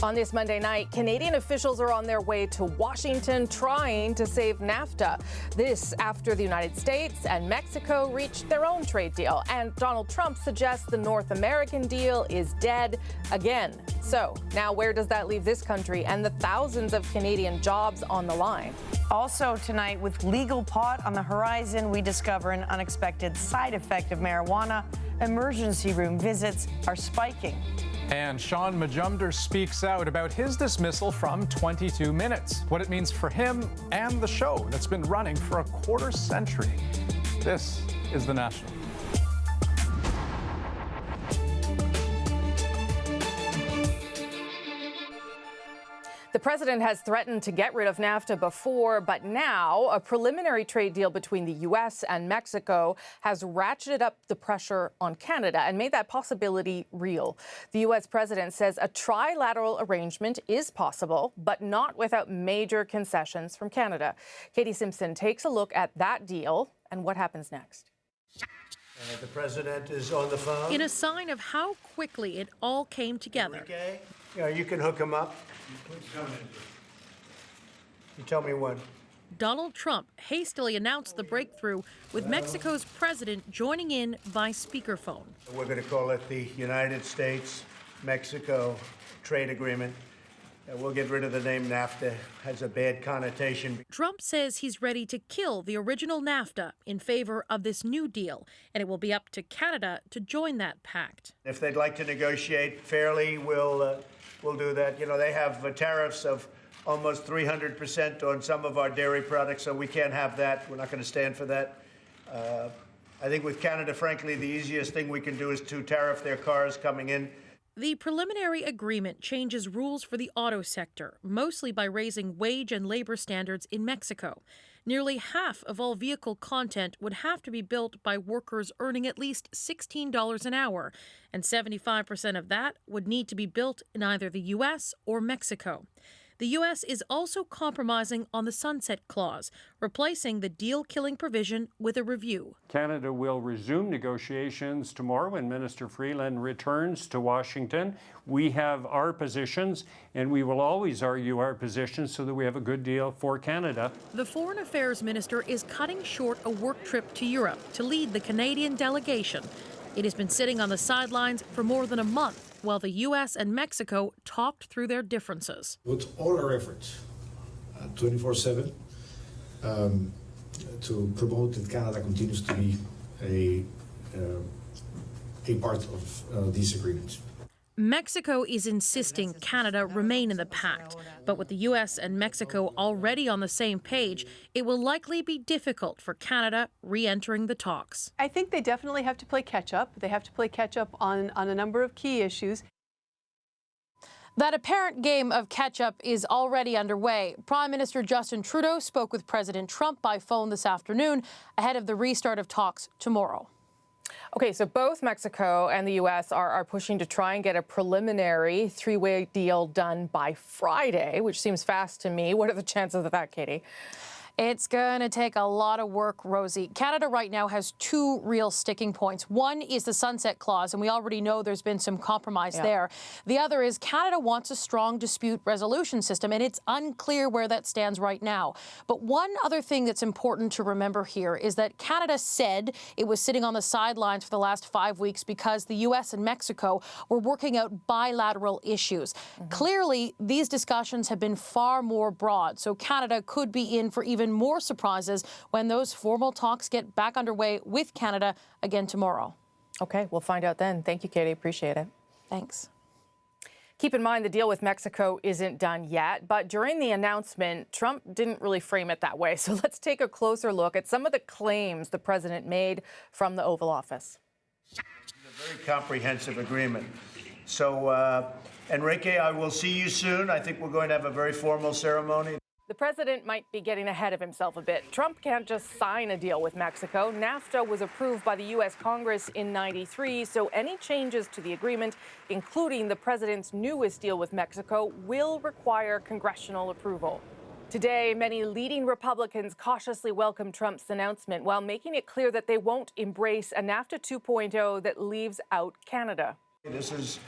On this Monday night, Canadian officials are on their way to Washington trying to save NAFTA. This after the United States and Mexico reached their own trade deal. And Donald Trump suggests the North American deal is dead again. So now where does that leave this country and the thousands of Canadian jobs on the line? Also tonight, with legal pot on the horizon, we discover an unexpected side effect of marijuana. Emergency room visits are spiking. And Sean Majumder speaks out about his dismissal from 22 Minutes, what it means for him and the show that's been running for a quarter century. This is The National. The president has threatened to get rid of NAFTA before, but now a preliminary trade deal between the U.S. and Mexico has ratcheted up the pressure on Canada and made that possibility real. The U.S. president says a trilateral arrangement is possible, but not without major concessions from Canada. Katie Simpson takes a look at that deal and what happens next. The president is on the phone. In a sign of how quickly it all came together. Okay. You can hook him up. You tell me when. Donald Trump hastily announced the breakthrough with Mexico's president joining in by speakerphone. We're going to call it the United States-Mexico Trade Agreement. We'll get rid of the name NAFTA. It has a bad connotation. Trump says he's ready to kill the original NAFTA in favor of this new deal, and it will be up to Canada to join that pact. If they'd like to negotiate fairly, we'll do that. You know, they have tariffs of almost 300% on some of our dairy products, so we can't have that. We're not going to stand for that. I think with Canada, frankly, the easiest thing we can do is to tariff their cars coming in. The preliminary agreement changes rules for the auto sector, mostly by raising wage and labor standards in Mexico. Nearly half of all vehicle content would have to be built by workers earning at least $16 an hour, and 75% of that would need to be built in either the U.S. or Mexico. The U.S. is also compromising on the sunset clause, replacing the deal-killing provision with a review. Canada will resume negotiations tomorrow when Minister Freeland returns to Washington. We have our positions, and we will always argue our positions so that we have a good deal for Canada. The Foreign Affairs Minister is cutting short a work trip to Europe to lead the Canadian delegation. It has been sitting on the sidelines for more than a month, while the U.S. and Mexico talked through their differences. With all our efforts, 24/7, to promote that Canada continues to be a part of these agreements. Mexico is insisting Canada remain in the pact, but with the U.S. and Mexico already on the same page, it will likely be difficult for Canada re-entering the talks. I think they definitely have to play catch-up. They have to play catch-up on a number of key issues. That apparent game of catch-up is already underway. Prime Minister Justin Trudeau spoke with President Trump by phone this afternoon ahead of the restart of talks tomorrow. Okay, so both Mexico and the U.S. are pushing to try and get a preliminary three-way deal done by Friday, which seems fast to me. What are the chances of that, Katie? It's going to take a lot of work, Rosie. Canada right now has two real sticking points. One is the sunset clause, and we already know there's been some compromise there. The other is Canada wants a strong dispute resolution system, and it's unclear where that stands right now. But one other thing that's important to remember here is that Canada said it was sitting on the sidelines for the last 5 weeks because the U.S. and Mexico were working out bilateral issues. Clearly, these discussions have been far more broad, so Canada could be in for even more surprises when those formal talks get back underway with Canada again tomorrow. Okay, we'll find out then. Thank you, Katie. Appreciate it. Thanks. Keep in mind the deal with Mexico isn't done yet, but during the announcement, Trump didn't really frame it that way. So let's take a closer look at some of the claims the president made from the Oval Office. It's a very comprehensive agreement. So, Enrique, I will see you soon. I think we're going to have a very formal ceremony. The president might be getting ahead of himself a bit. Trump can't just sign a deal with Mexico. NAFTA was approved by the U.S. Congress in '93, so any changes to the agreement, including the president's newest deal with Mexico, will require congressional approval. Today, many leading Republicans cautiously welcome Trump's announcement while making it clear that they won't embrace a NAFTA 2.0 that leaves out Canada. This is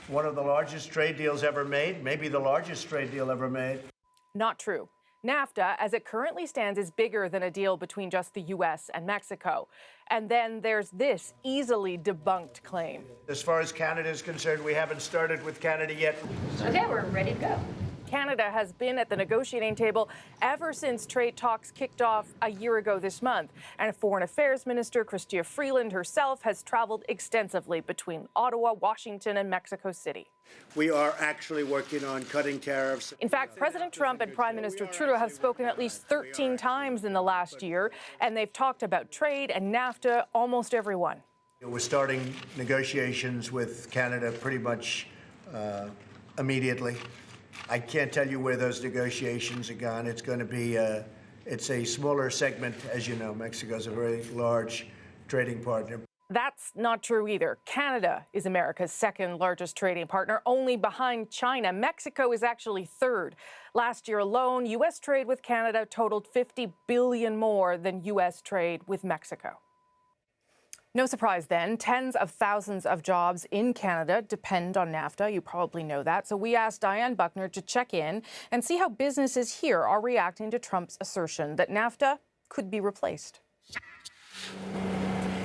one of the largest trade deals ever made, maybe the largest trade deal ever made. Not true. NAFTA, as it currently stands, is bigger than a deal between just the U.S. and Mexico. And then there's this easily debunked claim. As far as Canada is concerned, we haven't started with Canada yet. Okay, we're ready to go. Canada has been at the negotiating table ever since trade talks kicked off a year ago this month. And Foreign Affairs Minister Chrystia Freeland herself has traveled extensively between Ottawa, Washington, and Mexico City. We are actually working on cutting tariffs. In fact, President Trump and Prime Minister Trudeau have spoken at least 13 times in the last year, and they've talked about trade and NAFTA, almost everyone. We're starting negotiations with Canada pretty much immediately. I can't tell you where those negotiations are gone. It's going to be, it's a smaller segment. As you know, Mexico's a very large trading partner. That's not true either. Canada is America's second largest trading partner, only behind China. Mexico is actually third. Last year alone, U.S. trade with Canada totaled $50 billion more than U.S. trade with Mexico. No surprise then, tens of thousands of jobs in Canada depend on NAFTA. You probably know that. So we asked Diane Buckner to check in and see how businesses here are reacting to Trump's assertion that NAFTA could be replaced.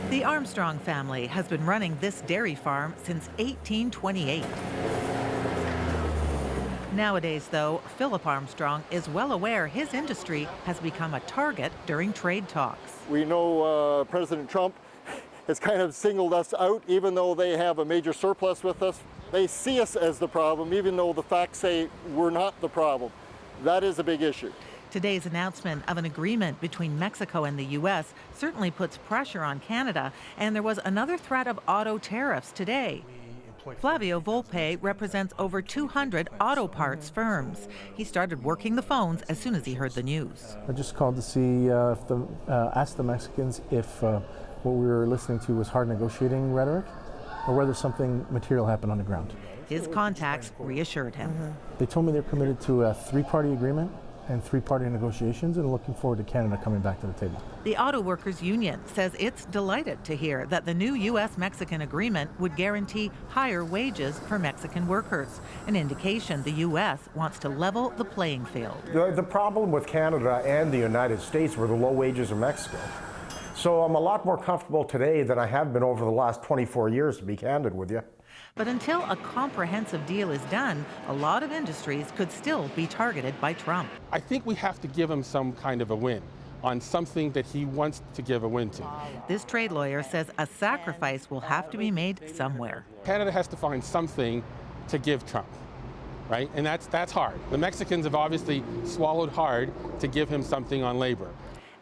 The Armstrong family has been running this dairy farm since 1828. Nowadays, though, Philip Armstrong is well aware his industry has become a target during trade talks. We know President Trump has kind of singled us out, even though they have a major surplus with us. They see us as the problem, even though the facts say we're not the problem. That is a big issue. Today's announcement of an agreement between Mexico and the U.S. certainly puts pressure on Canada, and there was another threat of auto tariffs today. Flavio Volpe represents over 200 auto parts firms. He started working the phones as soon as he heard the news. I just called to see ask the Mexicans if what we were listening to was hard negotiating rhetoric or whether something material happened on the ground. His contacts reassured him. They told me they're committed to a three-party agreement and three-party negotiations and looking forward to Canada coming back to the table. The Auto Workers Union says it's delighted to hear that the new U.S.-Mexican agreement would guarantee higher wages for Mexican workers, an indication the U.S. wants to level the playing field. The problem with Canada and the United States were the low wages of Mexico. So I'm a lot more comfortable today than I have been over the last 24 years, to be candid with you. But until a comprehensive deal is done, a lot of industries could still be targeted by Trump. I think we have to give him some kind of a win on something that he wants to give a win to. This trade lawyer says a sacrifice will have to be made somewhere. Canada has to find something to give Trump, right? And that's hard. The Mexicans have obviously swallowed hard to give him something on labor.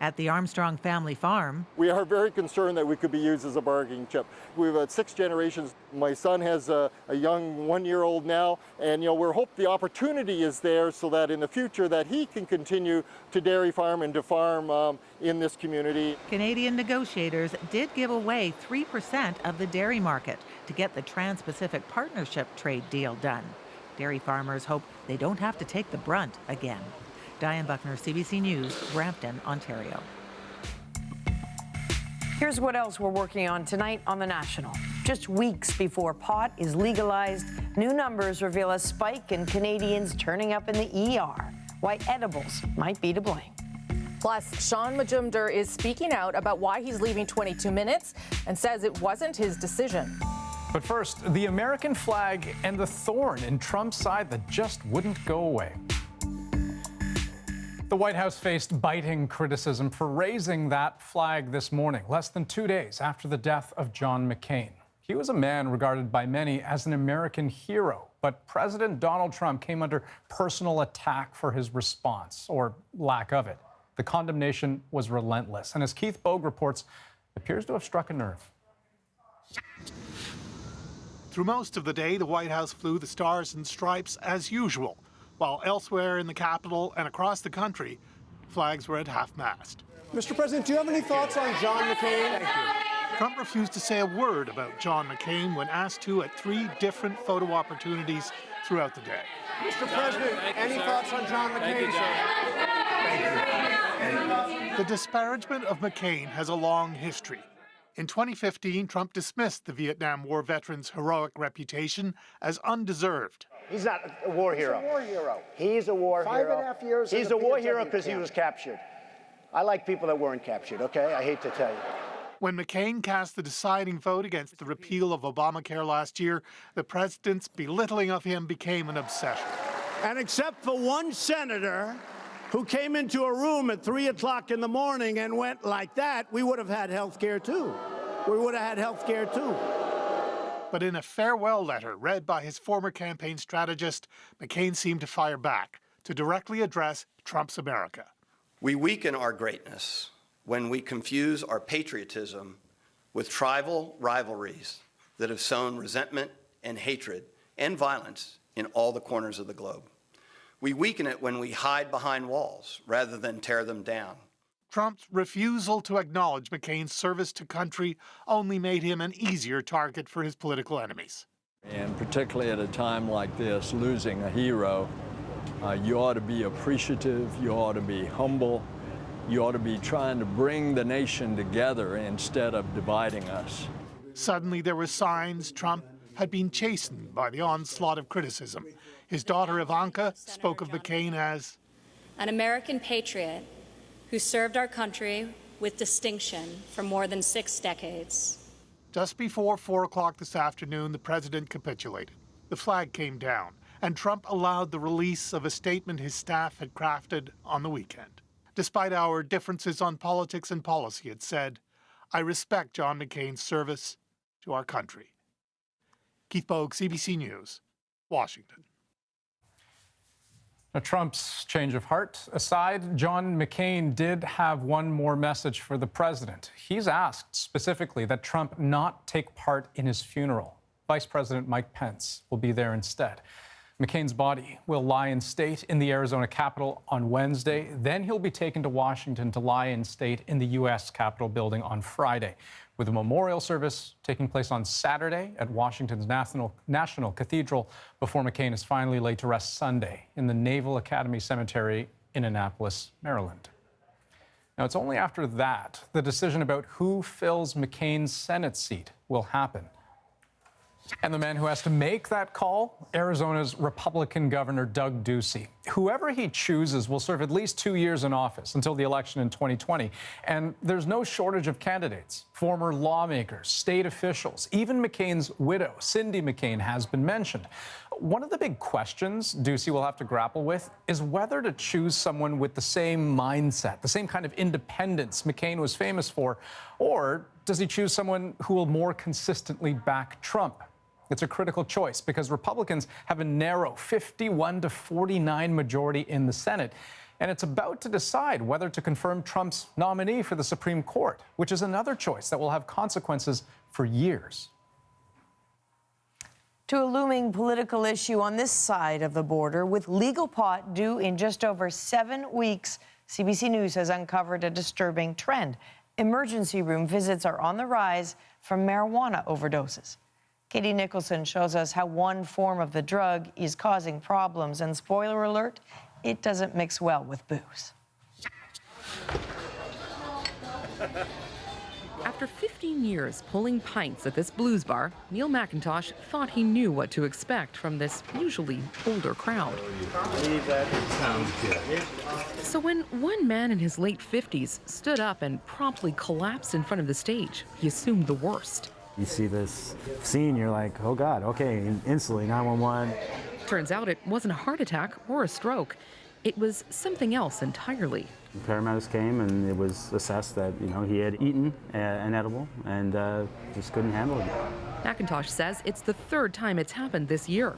At the Armstrong family farm, we are very concerned that we could be used as a bargaining chip. We've had 6 generations. My son has a young 1-year-old now, and we hope the opportunity is there so that in the future that he can continue to dairy farm and to farm in this community. Canadian negotiators did give away 3% of the dairy market to get the Trans-Pacific Partnership trade deal done. Dairy farmers hope they don't have to take the brunt again. Diane Buckner, CBC News, Brampton, Ontario. Here's what else we're working on tonight on The National. Just weeks before pot is legalized, new numbers reveal a spike in Canadians turning up in the ER. Why edibles might be to blame. Plus, Sean Majumder is speaking out about why he's leaving 22 Minutes and says it wasn't his decision. But first, the American flag and the thorn in Trump's side that just wouldn't go away. The White House faced biting criticism for raising that flag this morning, less than 2 days after the death of John McCain. He was a man regarded by many as an American hero, but President Donald Trump came under personal attack for his response, or lack of it. The condemnation was relentless, and as Keith Bogue reports, appears to have struck a nerve. Through most of the day, the White House flew the Stars and Stripes as usual, while elsewhere in the Capitol and across the country, flags were at half-mast. Mr. President, do you have any thoughts on John McCain? Thank you. Trump refused to say a word about John McCain when asked to at 3 different photo opportunities throughout the day. Mr. President, any thoughts on John McCain, sir? Thank you. The disparagement of McCain has a long history. In 2015, Trump dismissed the Vietnam War veteran's heroic reputation as undeserved. He's not a war hero. He's a war hero. He's a war hero. 5.5 years. He's a war hero because he was captured. I like people that weren't captured, okay? I hate to tell you. When McCain cast the deciding vote against the repeal of Obamacare last year, the president's belittling of him became an obsession. And except for one senator who came into a room at 3 o'clock in the morning and went like that, we would have had health care too. We would have had health care too. But in a farewell letter read by his former campaign strategist, McCain seemed to fire back to directly address Trump's America. We weaken our greatness when we confuse our patriotism with tribal rivalries that have sown resentment and hatred and violence in all the corners of the globe. We weaken it when we hide behind walls rather than tear them down. Trump's refusal to acknowledge McCain's service to country only made him an easier target for his political enemies. And particularly at a time like this, losing a hero, you ought to be appreciative, you ought to be humble, you ought to be trying to bring the nation together instead of dividing us. Suddenly there were signs Trump had been chastened by the onslaught of criticism. His daughter Ivanka spoke of McCain as an American patriot who served our country with distinction for more than 6 decades. Just before 4 o'clock this afternoon, the president capitulated. The flag came down, and Trump allowed the release of a statement his staff had crafted on the weekend. Despite our differences on politics and policy, it said, "I respect John McCain's service to our country." Keith Bogue, CBC News, Washington. Now, Trump's change of heart aside, John McCain did have one more message for the president. He's asked specifically that Trump not take part in his funeral. Vice President Mike Pence will be there instead. McCain's body will lie in state in the Arizona Capitol on Wednesday. Then he'll be taken to Washington to lie in state in the U.S. Capitol building on Friday, with a memorial service taking place on Saturday at Washington's National Cathedral before McCain is finally laid to rest Sunday in the Naval Academy Cemetery in Annapolis, Maryland. Now, it's only after that the decision about who fills McCain's Senate seat will happen. And the man who has to make that call, Arizona's Republican Governor Doug Ducey. Whoever he chooses will serve at least 2 years in office until the election in 2020. And there's no shortage of candidates. Former lawmakers, state officials, even McCain's widow, Cindy McCain, has been mentioned. One of the big questions Ducey will have to grapple with is whether to choose someone with the same mindset, the same kind of independence McCain was famous for, or does he choose someone who will more consistently back Trump? It's a critical choice because Republicans have a narrow 51-49 majority in the Senate, and it's about to decide whether to confirm Trump's nominee for the Supreme Court, which is another choice that will have consequences for years. To a looming political issue on this side of the border, with legal pot due in just over 7 weeks, CBC News has uncovered a disturbing trend. Emergency room visits are on the rise from marijuana overdoses. Katie Nicholson shows us how one form of the drug is causing problems, and spoiler alert, it doesn't mix well with booze. After 15 years pulling pints at this blues bar, Neil McIntosh thought he knew what to expect from this usually older crowd. So when one man in his late 50s stood up and promptly collapsed in front of the stage, he assumed the worst. You see this scene, you're like, oh God, okay, instantly 911. Turns out it wasn't a heart attack or a stroke. It was something else entirely. The paramedics came and it was assessed that, he had eaten an edible and just couldn't handle it. McIntosh says it's the 3rd time it's happened this year.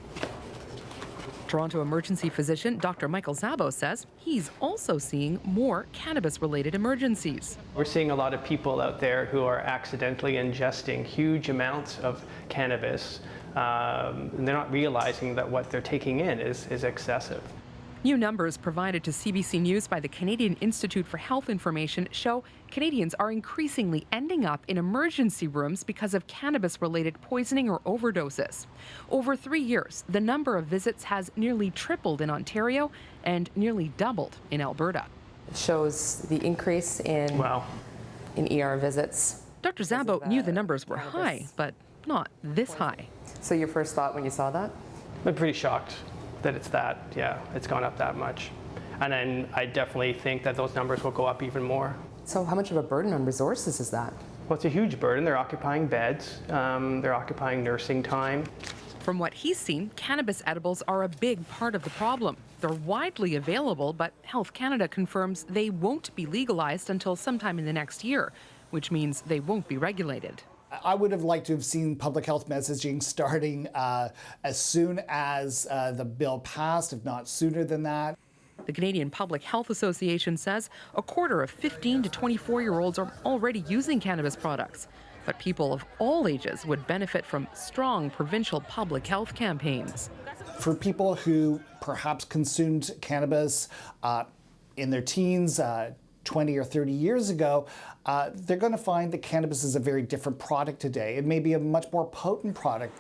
Toronto emergency physician Dr. Michael Szabo says he's also seeing more cannabis-related emergencies. We're seeing a lot of people out there who are accidentally ingesting huge amounts of cannabis. And they're not realizing that what they're taking in is excessive. New numbers provided to CBC News by the Canadian Institute for Health Information show Canadians are increasingly ending up in emergency rooms because of cannabis-related poisoning or overdoses. Over 3 years, the number of visits has nearly tripled in Ontario and nearly doubled in Alberta. It shows the increase in ER visits Dr. Szabo knew the numbers were high, but not this high. So your first thought when you saw that? I'm pretty shocked that it's that, yeah, it's gone up that much. And then I definitely think that those numbers will go up even more. So how much of a burden on resources is that? Well, it's a huge burden. They're occupying beds, they're occupying nursing time. From what he's seen, cannabis edibles are a big part of the problem. They're widely available, but Health Canada confirms they won't be legalized until sometime in the next year, which means they won't be regulated. I would have liked to have seen public health messaging starting as soon as the bill passed, if not sooner than that. The Canadian Public Health Association says a quarter of 15 to 24-year-olds are already using cannabis products. But people of all ages would benefit from strong provincial public health campaigns. For people who perhaps consumed cannabis in their teens, 20 or 30 years ago, they're going to find that cannabis is a very different product today. It may be a much more potent product.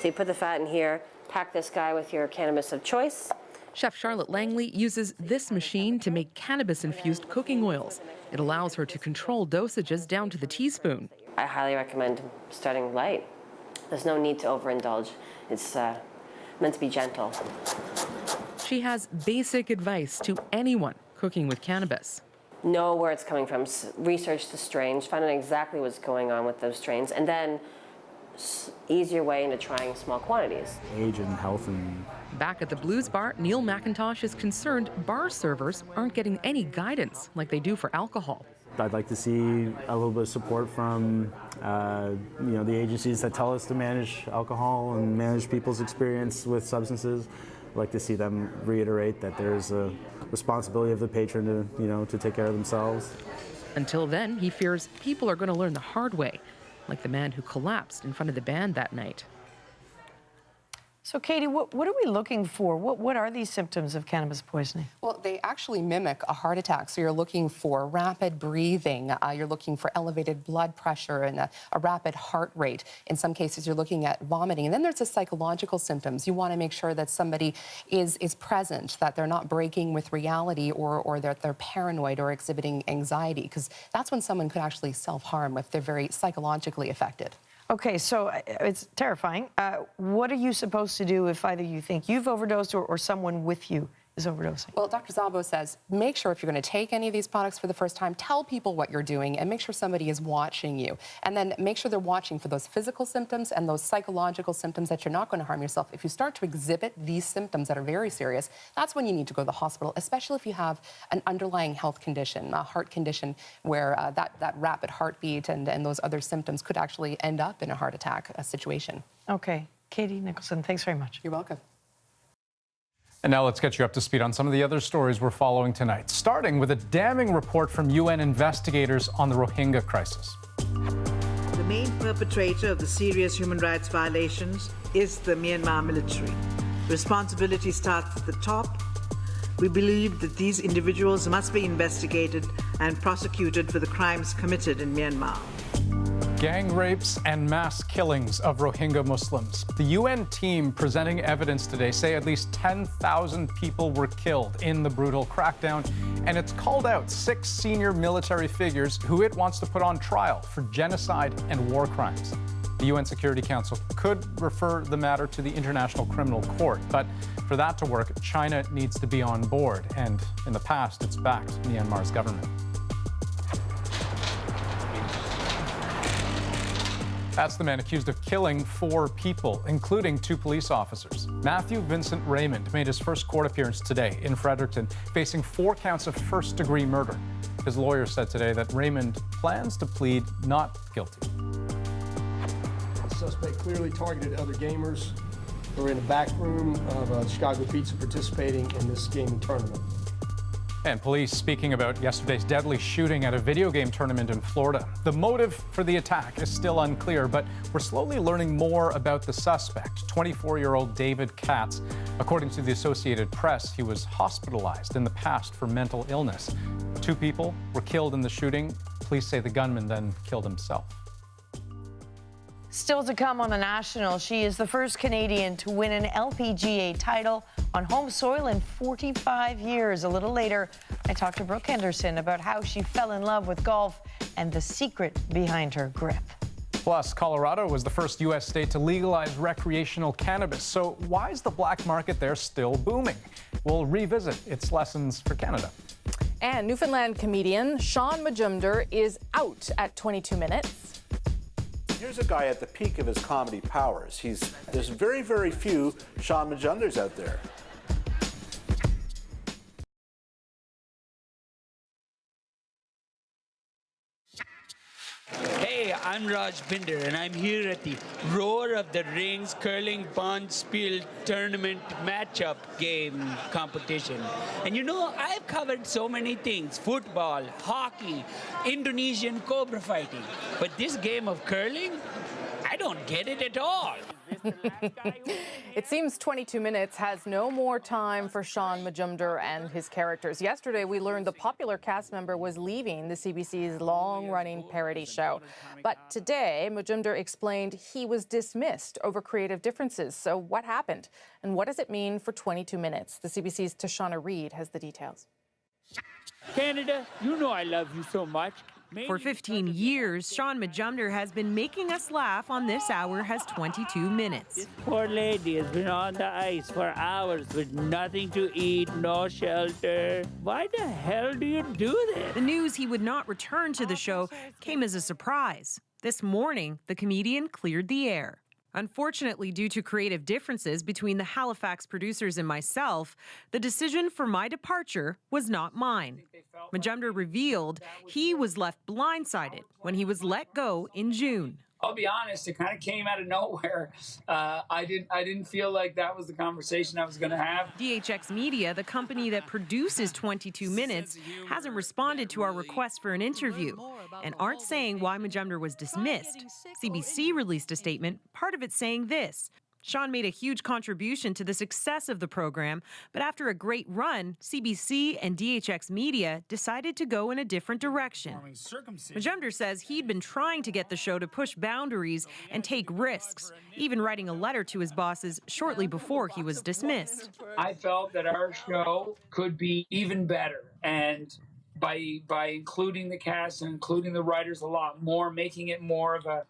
So you put the fat in here, pack this guy with your cannabis of choice. Chef Charlotte Langley uses this machine to make cannabis-infused cooking oils. It allows her to control dosages down to the teaspoon. I highly recommend starting light. There's no need to overindulge. It's meant to be gentle. She has basic advice to anyone cooking with cannabis. Know where it's coming from, research the strains, find out exactly what's going on with those strains, and then ease your way into trying small quantities. Age and health and... Back at the Blues Bar, Neil McIntosh is concerned bar servers aren't getting any guidance like they do for alcohol. I'd like to see a little bit of support from the agencies that tell us to manage alcohol and manage people's experience with substances. I'd like to see them reiterate that there's a responsibility of the patron to take care of themselves. Until then, he fears people are going to learn the hard way, like the man who collapsed in front of the band that night. So, Katie, what are we looking for? What are these symptoms of cannabis poisoning? Well, they actually mimic a heart attack. So you're looking for rapid breathing, you're looking for elevated blood pressure and a rapid heart rate. In some cases, you're looking at vomiting. And then there's the psychological symptoms. You want to make sure that somebody is present, that they're not breaking with reality or that they're paranoid or exhibiting anxiety, because that's when someone could actually self-harm if they're very psychologically affected. Okay, so it's terrifying. What are you supposed to do if either you think you've overdosed or someone with you is overdosing? Well, Dr. Szabo says, make sure if you're going to take any of these products for the first time, tell people what you're doing and make sure somebody is watching you. And then make sure they're watching for those physical symptoms and those psychological symptoms that you're not going to harm yourself. If you start to exhibit these symptoms that are very serious, that's when you need to go to the hospital, especially if you have an underlying health condition, a heart condition where that rapid heartbeat and those other symptoms could actually end up in a heart attack situation. Okay. Katie Nicholson, thanks very much. You're welcome. And now let's get you up to speed on some of the other stories we're following tonight, starting with a damning report from UN investigators on the Rohingya crisis. The main perpetrator of the serious human rights violations is the Myanmar military. Responsibility starts at the top. We believe that these individuals must be investigated and prosecuted for the crimes committed in Myanmar. Gang rapes and mass killings of Rohingya Muslims. The UN team presenting evidence today say at least 10,000 people were killed in the brutal crackdown, and it's called out 6 senior military figures who it wants to put on trial for genocide and war crimes. The UN Security Council could refer the matter to the International Criminal Court, but for that to work, China needs to be on board, and in the past, it's backed Myanmar's government. That's the man accused of killing 4 people, including 2 police officers. Matthew Vincent Raymond made his first court appearance today in Fredericton, facing 4 counts of first-degree murder. His lawyer said today that Raymond plans to plead not guilty. The suspect clearly targeted other gamers who were in the back room of Chicago Pizza participating in this gaming tournament. And police speaking about yesterday's deadly shooting at a video game tournament in Florida. The motive for the attack is still unclear, but we're slowly learning more about the suspect, 24-year-old David Katz. According to the Associated Press, he was hospitalized in the past for mental illness. 2 people were killed in the shooting. Police say the gunman then killed himself. Still to come on The National, she is the first Canadian to win an LPGA title on home soil in 45 years. A little later, I talked to Brooke Henderson about how she fell in love with golf and the secret behind her grip. Plus, Colorado was the first U.S. state to legalize recreational cannabis. So why is the black market there still booming? We'll revisit its lessons for Canada. And Newfoundland comedian Sean Majumder is out at 22 minutes. Here's a guy at the peak of his comedy powers. There's very, very few Sean Majumders out there. Hey, I'm Raj Binder, and I'm here at the Roar of the Rings Curling Pond Spiel Tournament Matchup Game competition. And you know, I've covered so many things: football, hockey, Indonesian cobra fighting. But this game of curling, I don't get it at all. It seems 22 minutes has no more time for Sean Majumder and his characters. Yesterday, we learned the popular cast member was leaving the CBC's long-running parody show. But today, Majumder explained he was dismissed over creative differences. So what happened? And what does it mean for 22 minutes? The CBC's Tashana Reid has the details. Canada, you know I love you so much. For 15 years, Sean Majumder has been making us laugh on This Hour Has 22 Minutes. This poor lady has been on the ice for hours with nothing to eat, no shelter. Why the hell do you do this? The news he would not return to the show came as a surprise. This morning, the comedian cleared the air. Unfortunately, due to creative differences between the Halifax producers and myself, the decision for my departure was not mine. Majumder revealed he was left blindsided when he was let go in June. I'll be honest, it kind of came out of nowhere. I didn't feel like that was the conversation I was going to have. DHX Media, the company that produces 22 Minutes, hasn't responded to our request for an interview and aren't saying why Majumder was dismissed. CBC released a statement, part of it saying this: Sean made a huge contribution to the success of the program, but after a great run, CBC and DHX Media decided to go in a different direction. Majumder says he'd been trying to get the show to push boundaries and take risks, even writing a letter to his bosses shortly before he was dismissed. I felt that our show could be even better, and by including the cast and including the writers a lot more, making it more of a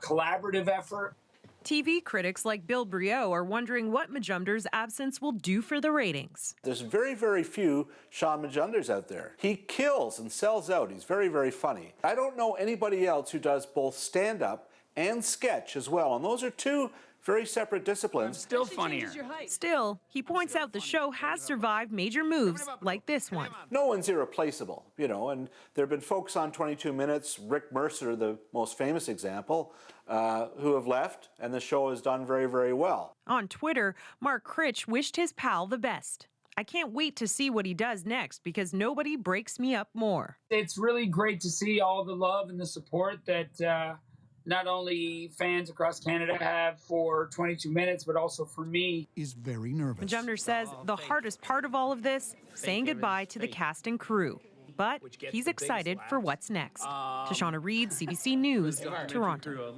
collaborative effort. TV critics like Bill Briot are wondering what Majumder's absence will do for the ratings. There's very, very few Sean Majumders out there. He kills and sells out. He's very, very funny. I don't know anybody else who does both stand-up and sketch as well, and those are two very separate disciplines. Still funnier. Still, he points out the show has survived major moves like this one. No one's irreplaceable, you know, and there have been folks on 22 Minutes, Rick Mercer, the most famous example, who have left, and the show has done very, very well. On Twitter, Mark Critch wished his pal the best. I can't wait to see what he does next because nobody breaks me up more. It's really great to see all the love and the support that not only fans across Canada have for 22 Minutes, but also for me. Is very nervous. Majumder says the hardest part of all of this, saying goodbye to the cast and crew. But he's excited for what's next. Tashana Reid, CBC News, Toronto.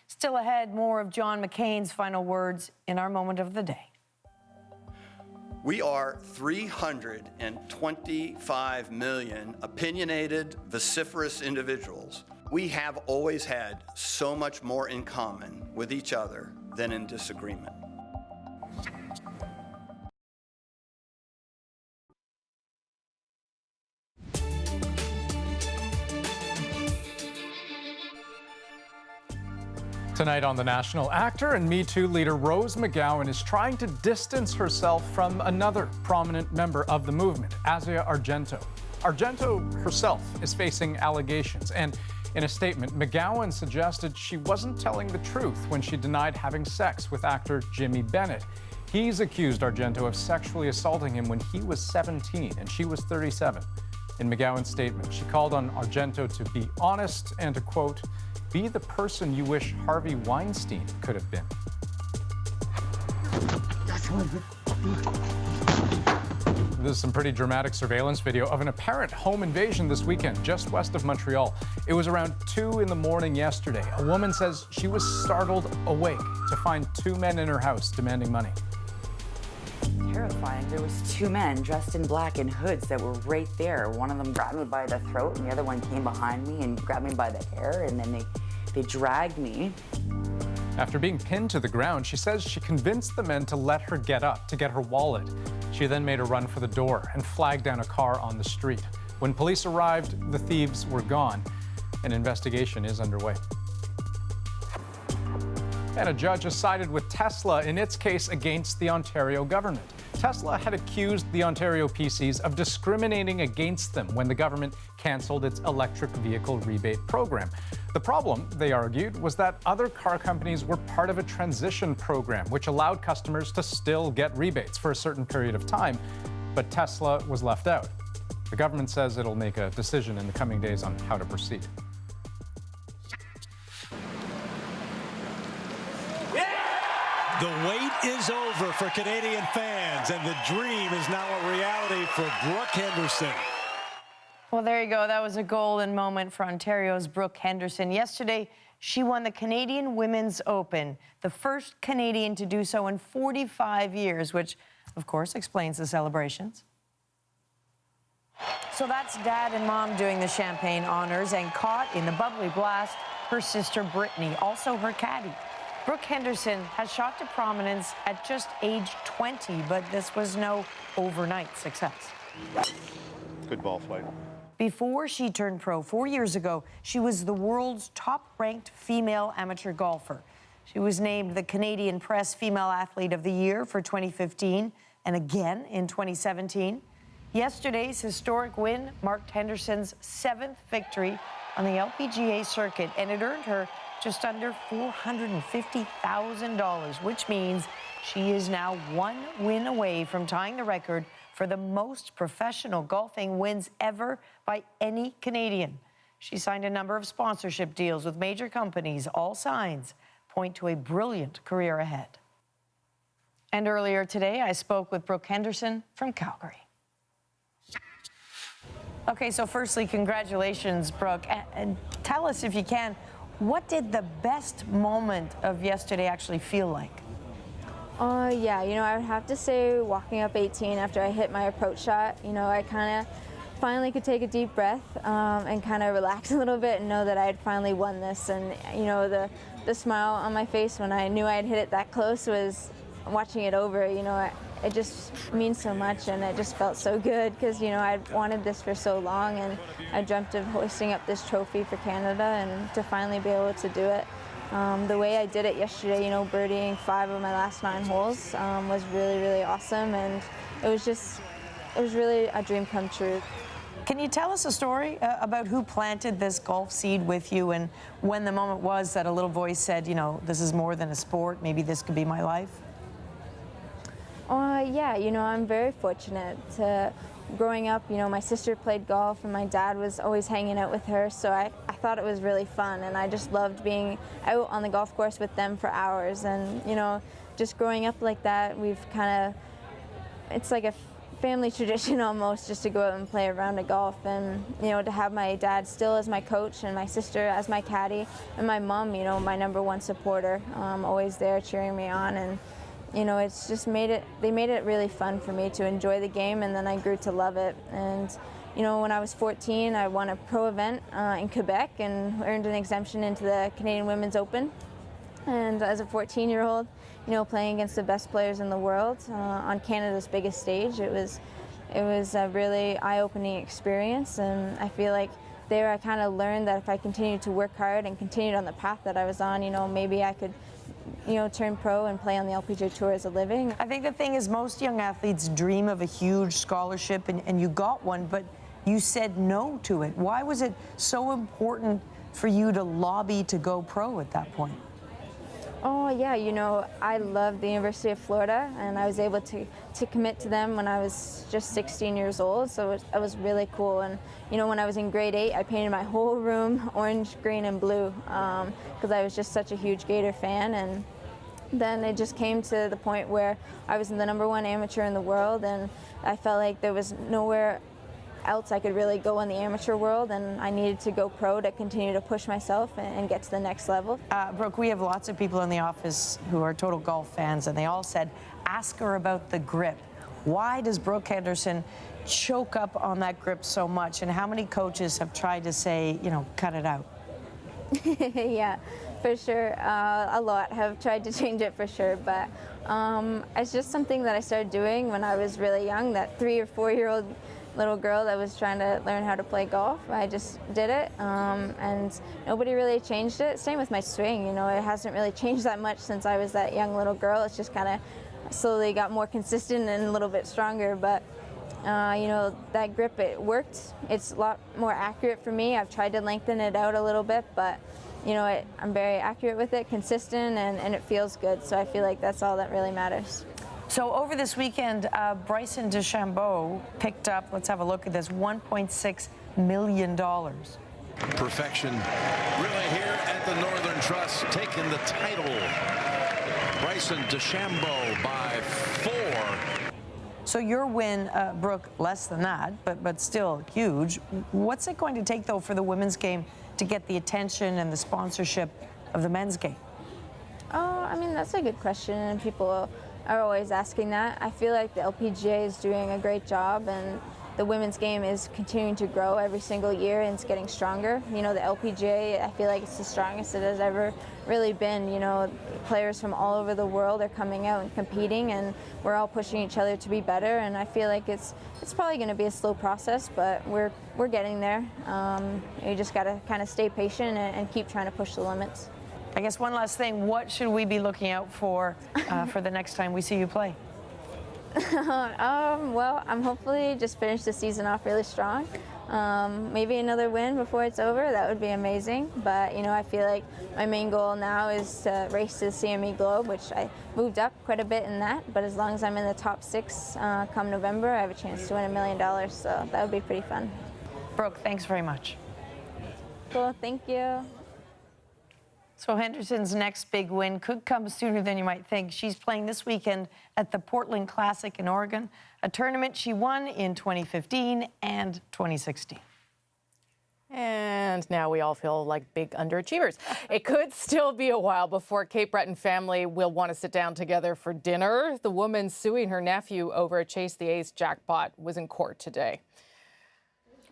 Still ahead, more of John McCain's final words in our moment of the day. We are 325 million opinionated, vociferous individuals. We have always had so much more in common with each other than in disagreement. Tonight on The National, actor and Me Too leader Rose McGowan is trying to distance herself from another prominent member of the movement, Asia Argento. Argento herself is facing allegations, and in a statement, McGowan suggested she wasn't telling the truth when she denied having sex with actor Jimmy Bennett. He's accused Argento of sexually assaulting him when he was 17 and she was 37. In McGowan's statement, she called on Argento to be honest and to, quote, be the person you wish Harvey Weinstein could have been. This is some pretty dramatic surveillance video of an apparent home invasion this weekend just west of Montreal. It was around 2 in the morning yesterday. A woman says she was startled awake to find 2 men in her house demanding money. Terrifying. There was 2 men dressed in black in hoods that were right there. One of them grabbed me by the throat and the other one came behind me and grabbed me by the hair, and then they dragged me. After being pinned to the ground, she says she convinced the men to let her get up to get her wallet. She then made a run for the door and flagged down a car on the street. When police arrived, the thieves were gone. An investigation is underway. And a judge has sided with Tesla in its case against the Ontario government. Tesla had accused the Ontario PCs of discriminating against them when the government canceled its electric vehicle rebate program. The problem, they argued, was that other car companies were part of a transition program which allowed customers to still get rebates for a certain period of time, but Tesla was left out. The government says it'll make a decision in the coming days on how to proceed. The wait is over for Canadian fans, and the dream is now a reality for Brooke Henderson. Well, there you go. That was a golden moment for Ontario's Brooke Henderson. Yesterday, she won the Canadian Women's Open, the first Canadian to do so in 45 years, which, of course, explains the celebrations. So that's Dad and Mom doing the champagne honors, and caught in the bubbly blast, her sister Brittany, also her caddy. Brooke Henderson has shot to prominence at just age 20, but this was no overnight success. Good ball flight. Before she turned pro 4 years ago, she was the world's top-ranked female amateur golfer. She was named the Canadian Press Female Athlete of the Year for 2015 and again in 2017. Yesterday's historic win marked Henderson's 7th victory on the LPGA circuit, and it earned her just under $450,000, which means she is now 1 win away from tying the record for the most professional golfing wins ever by any Canadian. She signed a number of sponsorship deals with major companies. All signs point to a brilliant career ahead. And earlier today, I spoke with Brooke Henderson from Calgary. Okay, so firstly, congratulations, Brooke. And tell us, if you can, what did the best moment of yesterday actually feel like? Yeah, I would have to say walking up 18 after I hit my approach shot, I kind of finally could take a deep breath and kind of relax a little bit and know that I had finally won this. And, the smile on my face when I knew I had hit it that close was watching it over, it just means so much, and it just felt so good because, I'd wanted this for so long, and I dreamt of hoisting up this trophy for Canada, and to finally be able to do it. The way I did it yesterday, birdieing 5 of my last 9 holes was really, really awesome, and it was really a dream come true. Can you tell us a story about who planted this golf seed with you, and when the moment was that a little voice said, this is more than a sport, maybe this could be my life? Yeah, I'm very fortunate to, growing up, my sister played golf and my dad was always hanging out with her, so I thought it was really fun, and I just loved being out on the golf course with them for hours. And, just growing up like that, we've it's like a family tradition almost, just to go out and play a round of golf, and, to have my dad still as my coach and my sister as my caddy, and my mom, my #1 supporter, always there cheering me on. And it's just they made it really fun for me to enjoy the game, and then I grew to love it. And, when I was 14, I won a pro event in Quebec and earned an exemption into the Canadian Women's Open. And as a 14-year-old, playing against the best players in the world on Canada's biggest stage, it was a really eye-opening experience. And I feel like there I kind of learned that if I continued to work hard and continued on the path that I was on, maybe I could turn pro and play on the LPGA Tour as a living. I think the thing is, most young athletes dream of a huge scholarship, and you got one, but you said no to it. Why was it so important for you to lobby to go pro at that point? Oh, yeah, I loved the University of Florida, and I was able to commit to them when I was just 16 years old, so it was really cool. And, when I was in grade 8, I painted my whole room orange, green, and blue because I was just such a huge Gator fan. And, then it just came to the point where I was the #1 amateur in the world, and I felt like there was nowhere else I could really go in the amateur world, and I needed to go pro to continue to push myself and get to the next level. Brooke, we have lots of people in the office who are total golf fans, and they all said, ask her about the grip. Why does Brooke Henderson choke up on that grip so much, and how many coaches have tried to say, you know, cut it out? Yeah, for sure. A lot have tried to change it for sure, but it's just something that I started doing when I was really young, that 3 or 4-year-old little girl that was trying to learn how to play golf. I just did it, and nobody really changed it. Same with my swing, you know, it hasn't really changed that much since I was that young little girl. It's just kind of slowly got more consistent and a little bit stronger, but you know, that grip, it worked. It's a lot more accurate for me. I've tried to lengthen it out a little bit, but you know, I'm very accurate with it, consistent, and it feels good. So I feel like that's all that really matters. So over this weekend, Bryson DeChambeau picked up, let's have a look at this, $1.6 million. Perfection really here at the Northern Trust, taking the title. Bryson DeChambeau by 4. So your win, Brooke, less than that, but still huge. What's it going to take, though, for the women's game to get the attention and the sponsorship of the men's game? I mean, that's a good question, and people are always asking that. I feel like the LPGA is doing a great job, and the women's game is continuing to grow every single year, and it's getting stronger. You know, the LPGA, I feel like it's the strongest it has ever really been. You know, players from all over the world are coming out and competing, and we're all pushing each other to be better, and I feel like it's probably going to be a slow process, but we're getting there. You just got to kind of stay patient and keep trying to push the limits. I guess one last thing, what should we be looking out for the next time we see you play? Well, I'm hopefully just finish the season off really strong. Maybe another win before it's over. That would be amazing. But, you know, I feel like my main goal now is to race to the CME Globe, which I moved up quite a bit in that. But as long as I'm in the top 6 come November, I have a chance to win $1 million. So that would be pretty fun. Brooke, thanks very much. Cool, thank you. So Henderson's next big win could come sooner than you might think. She's playing this weekend at the Portland Classic in Oregon, a tournament she won in 2015 and 2016. And now we all feel like big underachievers. It could still be a while before Cape Breton family will want to sit down together for dinner. The woman suing her nephew over a Chase the Ace jackpot was in court today.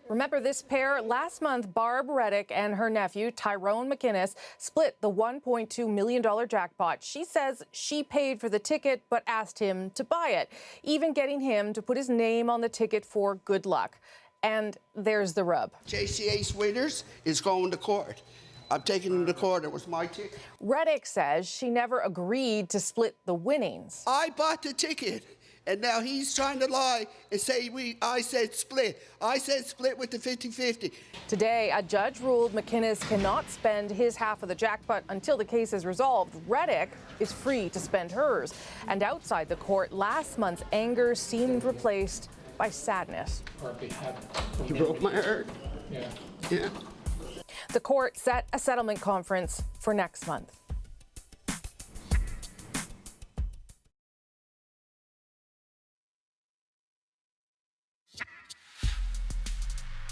Remember this pair? Last month, Barb Reddick and her nephew, Tyrone McInnes, split the $1.2 million jackpot. She says she paid for the ticket but asked him to buy it, even getting him to put his name on the ticket for good luck. And there's the rub. Chase the Ace winners is going to court. I'm taking him to court. It was my ticket. Reddick says she never agreed to split the winnings. I bought the ticket. And now he's trying to lie and say I said split. I said split with the 50-50. Today, a judge ruled McInnes cannot spend his half of the jackpot until the case is resolved. Reddick is free to spend hers. And outside the court, last month's anger seemed replaced by sadness. You broke my heart. Yeah. The court set a settlement conference for next month.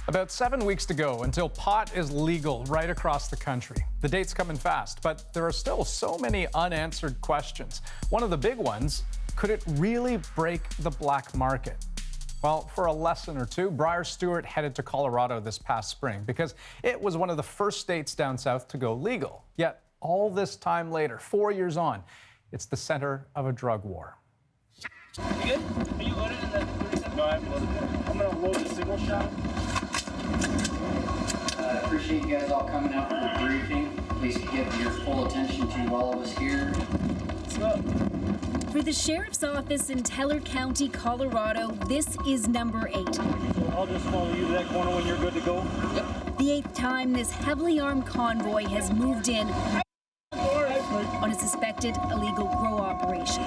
About 7 weeks to go until pot is legal right across the country. The date's coming fast, but there are still so many unanswered questions. One of the big ones, could it really break the black market? Well, for a lesson or two, Briar Stewart headed to Colorado this past spring because it was one of the first states down south to go legal. Yet all this time later, 4 years on, it's the center of a drug war. You good? Are you loaded in that 37? No, I'm loaded there. I'm going to load the single shot. I appreciate you guys all coming out for the briefing. Please give your full attention to all of us here. What's up? For the Sheriff's Office in Teller County, Colorado, this is number 8. So I'll just follow you to that corner when you're good to go? Yep. The 8th time this heavily armed convoy has moved in on a suspected illegal grow operation.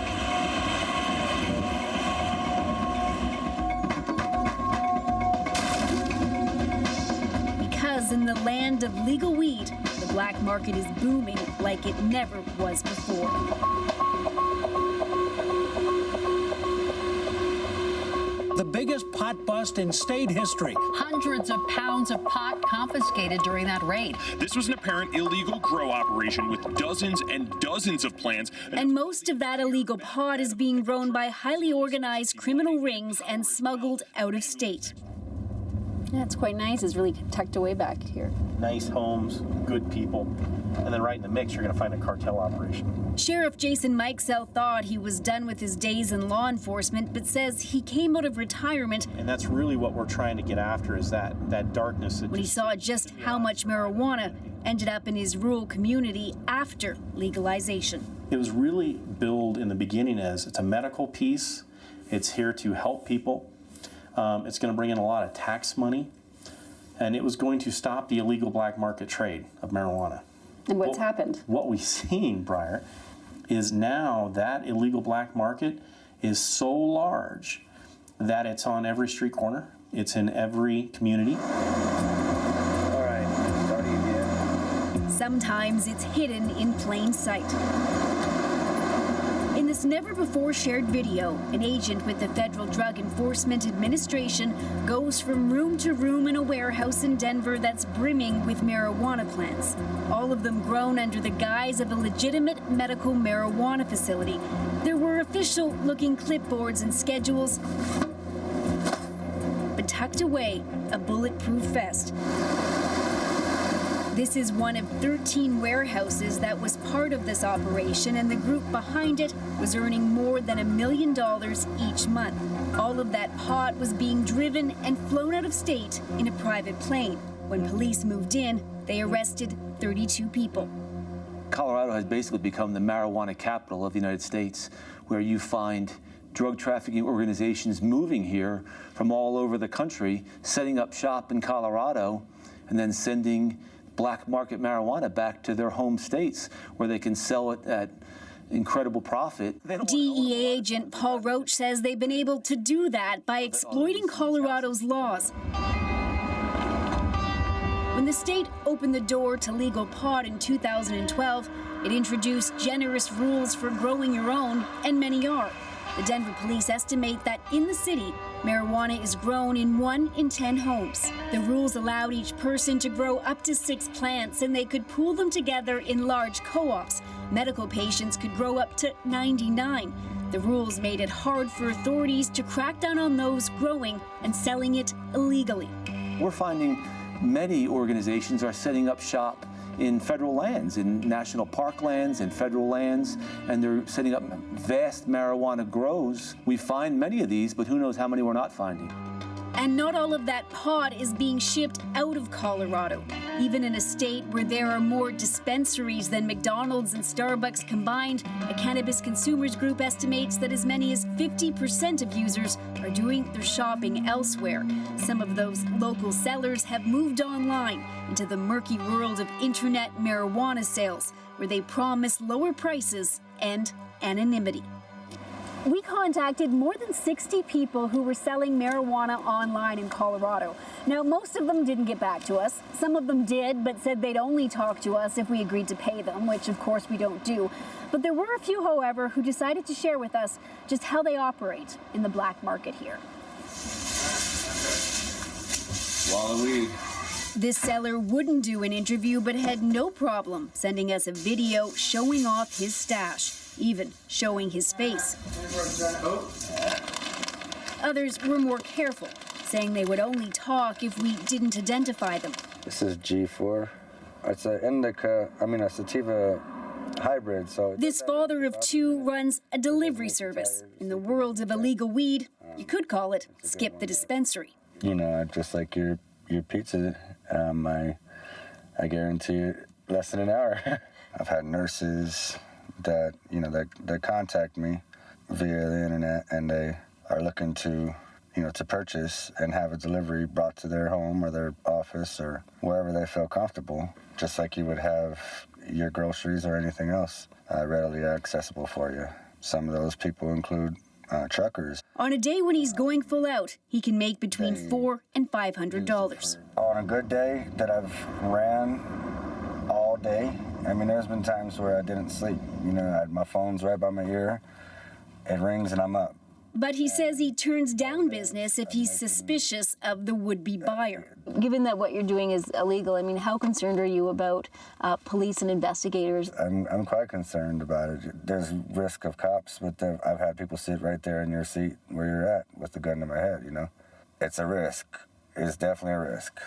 In the land of legal weed, the black market is booming like it never was before. The biggest pot bust in state history. Hundreds of pounds of pot confiscated during that raid. This was an apparent illegal grow operation with dozens and dozens of plants. And most of that illegal pot is being grown by highly organized criminal rings and smuggled out of state. Yeah, it's quite nice. It's really tucked away back here. Nice homes, good people, and then right in the mix, you're going to find a cartel operation. Sheriff Jason Mikesell thought he was done with his days in law enforcement, but says he came out of retirement. And that's really what we're trying to get after, is that darkness. When he saw just how much marijuana ended up in his rural community after legalization. It was really billed in the beginning as it's a medical piece. It's here to help people. It's going to bring in a lot of tax money, and it was going to stop the illegal black market trade of marijuana. And what's happened? What we've seen, Briar, is now that illegal black market is so large that it's on every street corner. It's in every community. All right, starting again. Sometimes it's hidden in plain sight. In this never-before-shared video, an agent with the Federal Drug Enforcement Administration goes from room to room in a warehouse in Denver that's brimming with marijuana plants, all of them grown under the guise of a legitimate medical marijuana facility. There were official-looking clipboards and schedules, but tucked away, a bulletproof vest. This is one of 13 warehouses that was part of this operation, and the group behind it was earning more than $1 million each month. All of that pot was being driven and flown out of state in a private plane. When police moved in, they arrested 32 people. Colorado has basically become the marijuana capital of the United States, where you find drug trafficking organizations moving here from all over the country, setting up shop in Colorado, and then sending black market marijuana back to their home states where they can sell it at incredible profit. DEA agent Paul Roach says they've been able to do that by exploiting Colorado's laws. When the state opened the door to legal pot in 2012, it introduced generous rules for growing your own, and many are. The Denver police estimate that in the city, marijuana is grown in 1 in 10 homes. The rules allowed each person to grow up to 6 plants, and they could pool them together in large co-ops. Medical patients could grow up to 99. The rules made it hard for authorities to crack down on those growing and selling it illegally. We're finding many organizations are setting up shop in federal lands, in national park lands and federal lands, and they're setting up vast marijuana grows. We find many of these, but who knows how many we're not finding. And not all of that pot is being shipped out of Colorado. Even in a state where there are more dispensaries than McDonald's and Starbucks combined, a cannabis consumers group estimates that as many as 50% of users are doing their shopping elsewhere. Some of those local sellers have moved online into the murky world of internet marijuana sales, where they promise lower prices and anonymity. We contacted more than 60 people who were selling marijuana online in Colorado. Now, most of them didn't get back to us. Some of them did, but said they'd only talk to us if we agreed to pay them, which of course we don't do. But there were a few, however, who decided to share with us just how they operate in the black market here. This seller wouldn't do an interview, but had no problem sending us a video showing off his stash, even showing his face. Others were more careful, saying they would only talk if we didn't identify them. This is G4. It's a sativa hybrid. So this father of 2 runs a delivery service. In the world of illegal weed, you could call it skip the dispensary. You know, just like your pizza, I guarantee you less than an hour. I've had nurses that that contact me via the internet, and they are looking to purchase and have a delivery brought to their home or their office or wherever they feel comfortable, just like you would have your groceries or anything else readily accessible for you. Some of those people include truckers. On a day when he's going full out, he can make between $400 and $500. On a good day that I've ran all day. I mean, there's been times where I didn't sleep. You know, my phone's right by my ear. It rings and I'm up. But he says he turns down business if he's suspicious of the would-be buyer. Given that what you're doing is illegal, I mean, how concerned are you about police and investigators? I'm quite concerned about it. There's risk of cops, but I've had people sit right there in your seat where you're at with the gun to my head, you know? It's a risk. It's definitely a risk.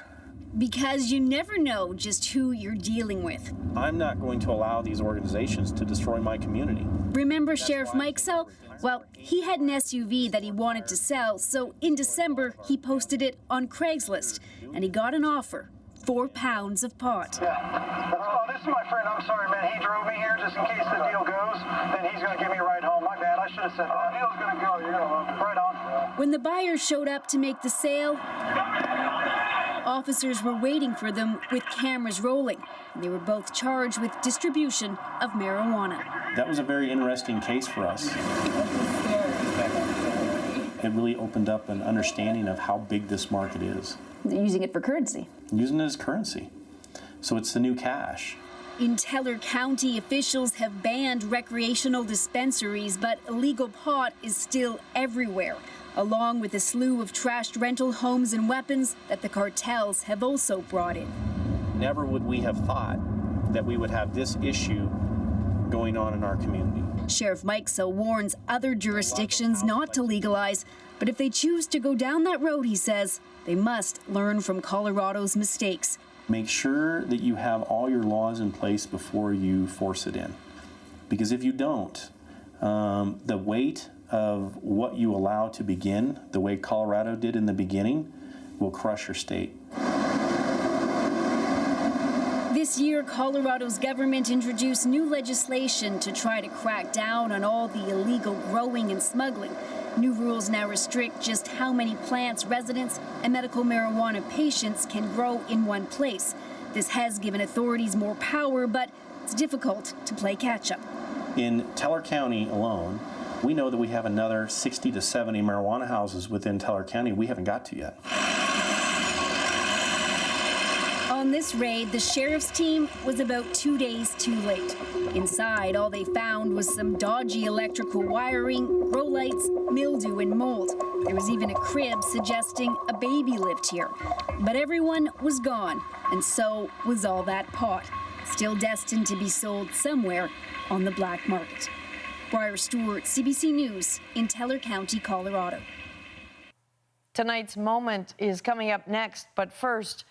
Because you never know just who you're dealing with. I'm not going to allow these organizations to destroy my community. Remember Sheriff Mike Sell? Well, he had an SUV that he wanted to sell, so in December, he posted it on Craigslist, and he got an offer, 4 pounds of pot. Yeah. Oh, this is my friend. I'm sorry, man. He drove me here just in case the deal goes. Then he's going to give me a ride home. My bad. I should have said that. The deal's going to go. You're going to right on. When the buyer showed up to make the sale, officers were waiting for them with cameras rolling. They were both charged with distribution of marijuana. That was a very interesting case for us. It really opened up an understanding of how big this market is. Using it for currency. Using it as currency. So it's the new cash. In Teller County, officials have banned recreational dispensaries, but illegal pot is still everywhere, along with a slew of trashed rental homes and weapons that the cartels have also brought in. Never would we have thought that we would have this issue going on in our community. Sheriff Mike Sell warns other jurisdictions not to legalize, but if they choose to go down that road, he says, they must learn from Colorado's mistakes. Make sure that you have all your laws in place before you force it in. Because if you don't, the weight of what you allow to begin, the way Colorado did in the beginning, will crush your state. This year, Colorado's government introduced new legislation to try to crack down on all the illegal growing and smuggling. New rules now restrict just how many plants residents and medical marijuana patients can grow in one place. This has given authorities more power, but it's difficult to play catch-up. In Teller County alone, we know that we have another 60 to 70 marijuana houses within Teller County we haven't got to yet. On this raid, the sheriff's team was about 2 days too late. Inside, all they found was some dodgy electrical wiring, grow lights, mildew, and mold. There was even a crib suggesting a baby lived here. But everyone was gone, and so was all that pot, still destined to be sold somewhere on the black market. Briar Stewart, CBC News in Teller County, Colorado. Tonight's moment is coming up next, but first,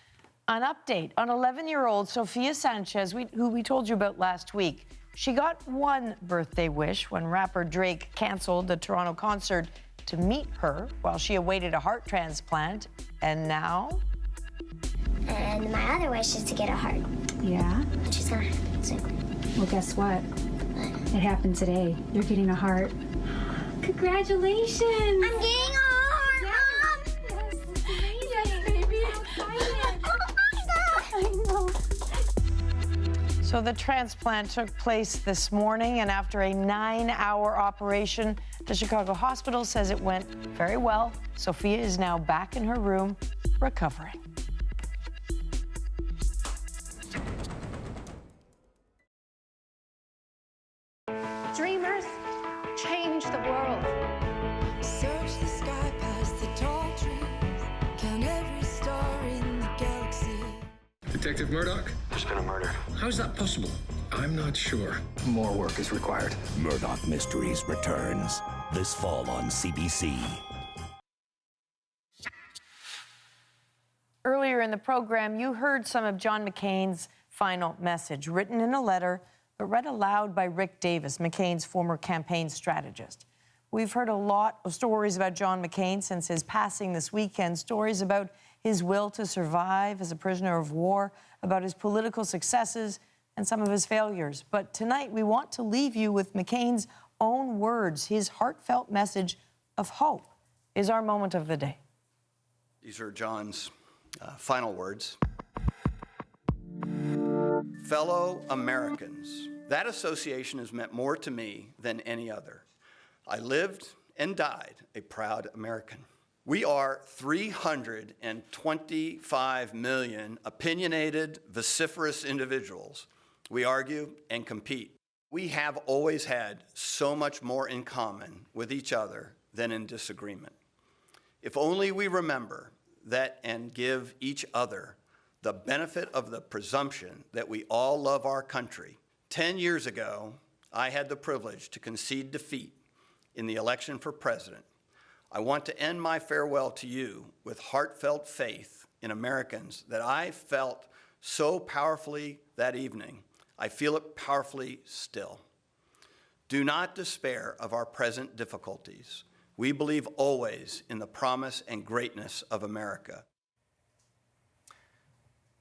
an update on 11-year-old Sofia Sanchez, who we told you about last week. She got one birthday wish when rapper Drake canceled the Toronto concert to meet her while she awaited a heart transplant. And now? And my other wish is to get a heart. Yeah? She's gonna have it soon. Well, guess what? It happened today. You're getting a heart. Congratulations! I'm getting a heart, Mom! Yes, baby. I know. So the transplant took place this morning, and after a 9-hour operation, the Chicago hospital says it went very well. Sophia is now back in her room, recovering. Dreamers change the world. Search the sky past the tall trees. Count every star in the galaxy. Detective Murdoch? There's been a murder. How's that possible? I'm not sure. More work is required. Murdoch Mysteries returns this fall on CBC. Earlier in the program, you heard some of John McCain's final message, written in a letter, but read aloud by Rick Davis, McCain's former campaign strategist. We've heard a lot of stories about John McCain since his passing this weekend, stories about his will to survive as a prisoner of war, about his political successes and some of his failures. But tonight, we want to leave you with McCain's own words. His heartfelt message of hope is our moment of the day. These are John's final words. Fellow Americans, that association has meant more to me than any other. I lived and died a proud American. We are 325 million opinionated, vociferous individuals We argue and compete. We have always had so much more in common with each other than in disagreement. If only we remember that and give each other the benefit of the presumption that we all love our country. 10 years ago, I had the privilege to concede defeat in the election for president. I want to end my farewell to you with heartfelt faith in Americans that I felt so powerfully that evening. I feel it powerfully still. Do not despair of our present difficulties. We believe always in the promise and greatness of America.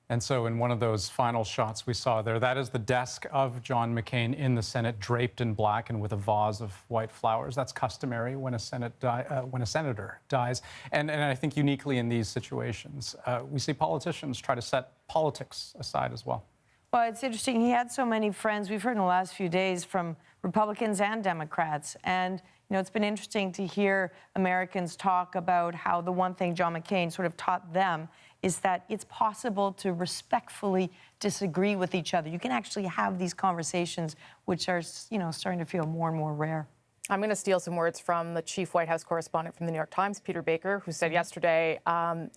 And so in one of those final shots we saw there, that is the desk of John McCain in the Senate, draped in black and with a vase of white flowers. That's customary when a senator dies. And I think uniquely in these situations, we see politicians try to set politics aside as well. Well, it's interesting. He had so many friends. We've heard in the last few days from Republicans and Democrats. And, you know, it's been interesting to hear Americans talk about how the one thing John McCain sort of taught them is that it's possible to respectfully disagree with each other. You can actually have these conversations, which are, you know, starting to feel more and more rare. I'm going to steal some words from the chief White House correspondent from the New York Times, Peter Baker, who said yesterday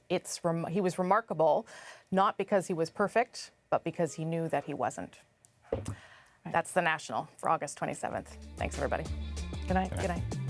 he was remarkable, not because he was perfect, but because he knew that he wasn't. That's The National for August 27th. Thanks, everybody. Good night. Good night.